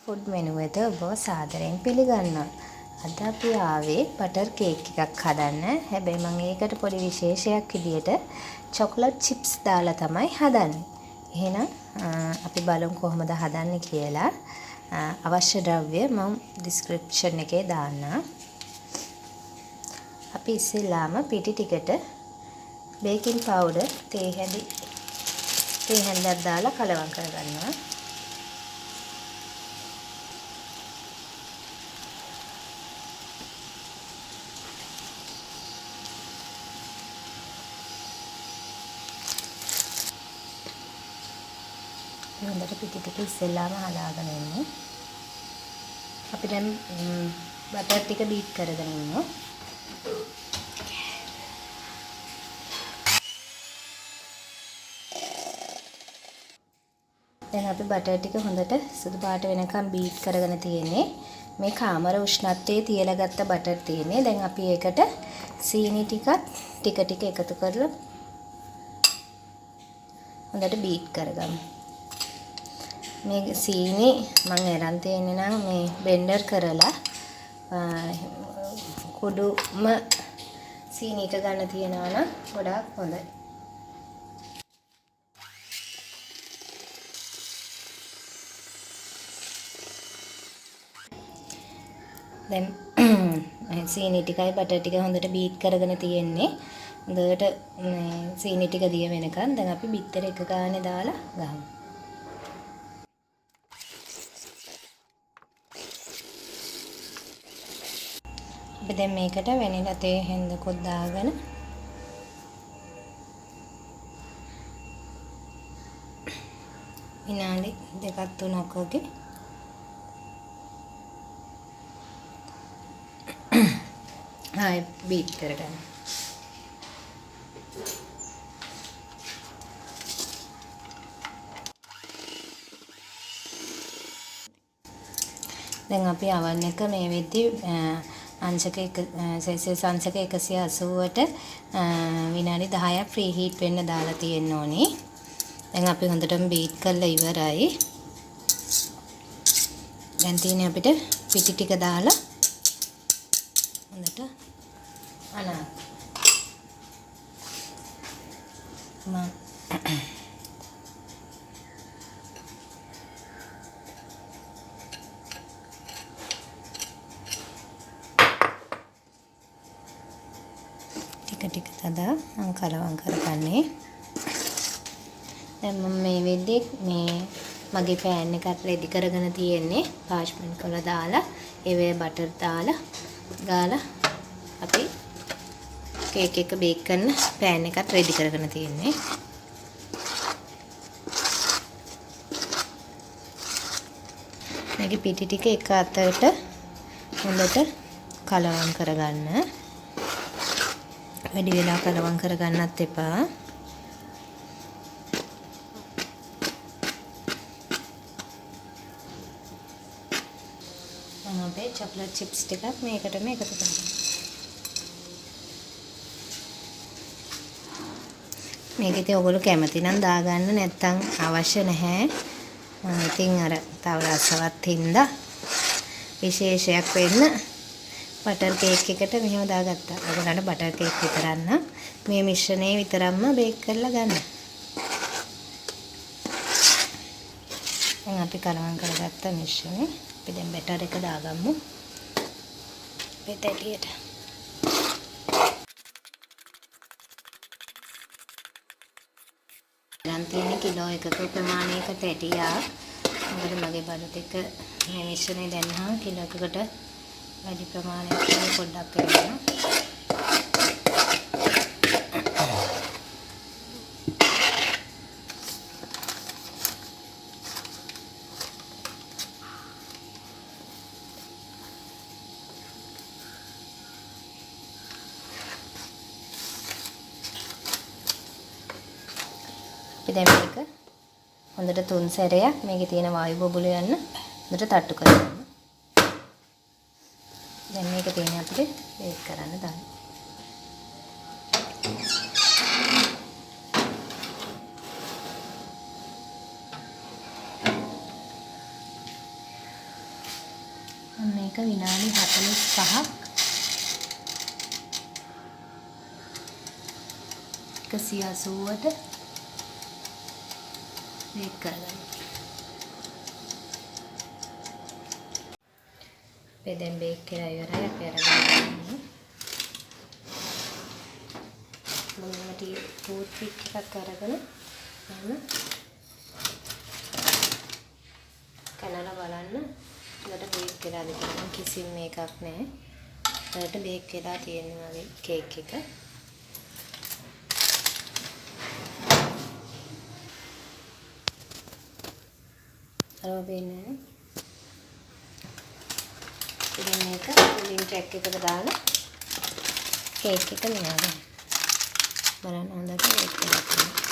Food මෙනුවට ඔබව සාදරයෙන් පිළිගන්නවා. අද අපි ආවේ බටර් කේක් එකක් හදන්න. හැබැයි මම ඒකට පොඩි විශේෂයක් විදියට චොක්ලට් චිප්ස් දාලා තමයි හදන්නේ. එහෙනම් අපි බලමු කොහොමද හදන්නේ කියලා. අවශ්‍ය ද්‍රව්‍ය මම ඩිස්ක්‍රිප්ෂන් එකේ දාන්නම්. අපි ඉස්සෙල්ලාම පිටි ටිකට බේකින් පවුඩර් තේ හැඳක් දාලා කලවම් කරගන්නවා. හොඳට පිටි ටික ඉස්සෙල්ලාම හදාගෙන ඉන්න. අපි දැන් බටර් ටික බීට් කරගෙන ඉන්නවා. දැන් අපි බටර් ටික හොඳට සුදු පාට වෙනකම් බීට් කරගෙන තියෙන්නේ. මේ කාමර උෂ්ණත්වයේ තියලා ගත්ත බටර් තියෙන්නේ. දැන් අපි ඒකට සීනි ටික ටික එකතු කරලා හොඳට බීට් කරගමු. මේ සීනි මම අරන් තියෙන්නේ නම් මේ බ්ලෙන්ඩර් කරලා කුඩුම සීනිට ගන්න තියනවා නම් ගොඩාක් හොඳයි. දැන් සීනි ටිකයි බටර් ටික හොඳට බීට් කරගෙන තියෙන්නේ. හොඳට සීනි ටික දිය වෙනකන් දැන් අපි බිත්තර එක ගානේ දාලා ගහමු. අපි දැන් මේකට වැනිලා තේ හැන්දකුත් දාගෙන විනාඩි 2-3ක් වගේ ආයි බීට් කරගන්න. දැන් අපි අවන් එක මේ වෙද්දි අංශක සෙල්සියස් අංශක 180ට විනාඩි 10ක් ප්‍රී හීට් වෙන්න දාලා තියෙන්න ඕනේ. දැන් අපි හොඳටම බීට් කරලා ඉවරයි. දැන් තියෙන්නේ අපිට පිටි ටික දාලා හොඳට ටික තදා මම කලවම් කරගන්නේ. දැන් මම මේ වෙද්දී මේ මගේ පෑන් එකත් රෙඩි කරගෙන තියෙන්නේ. පාර්ච්මන්ට් කොළ දාලා ඒවේ බටර් දාලා ගාලා අපි කේක් එක බේක් කරන පෑන් එකත් රෙඩි කරගෙන තියෙන්නේ. මේකේ පිටි ටික එක අතට හොඳට කලවම් කරගන්න. වැඩි වෙලා කලවම් කරගන්නත් එපා. මම අපේ චොක්ලට් චිප්ස් ටිකක් මේකටම එකතු කරනවා. මේක ඉතින් ඔයගොල්ලෝ කැමති නම් දාගන්න නැත්නම් අවශ්‍ය නැහැ. ඉතින් අර තව රසවත් හින්දා විශේෂයක් වෙන්න බටර් කේක් එකට මෙහෙම දාගත්තා. ඔයගොල්ලන්ට බටර් කේක් විතරක් නම් මේ මිශ්‍රණය විතරක්ම බේක් කරලා ගන්න. දැන් අපි කලවම් කරගත්ත මිශ්‍රණය අපි දැන් බටර් එක දාගමු. පෙට්ටියට. දැන් තියෙන්නේ කිලෝ එකක ප්‍රමාණයක තැටියක්. මොකද මගේ බඩට එක මේ මිශ්‍රණය දැම්මහම කිලෝ එකකට වැඩි ප්‍රමාණයක් පොඩ්ඩක් වෙනවා. දැන් මේක හොඳට 3 සැරයක් මේකේ තියෙන වායු බබුල යන්න හොඳට තට්ටු කරගන්න. දැන් මේක තියෙන අපිට බේක් කරන්න දාන්න. මේක විනාඩි 45ක් 180ට බේක් කරගන්න. අපි දැන් බේක් කරලා ඉවරයි. අපි අරගෙන මොනම ටූත් පික් එකක් අරගෙන මම කනලා බලන්න. ඒකට බේක් වෙලාද කියලා කිසිම එකක් නැහැ. ඒකට බේක් වෙලා තියෙනවා වගේ කේක් එක. අර වෙන්නේ ඉතින් මේක කුලින් ට්‍රැක් එකට දාලා කේක් එක නියම බලන්න හොඳට බේක් වෙලා තියෙනවා.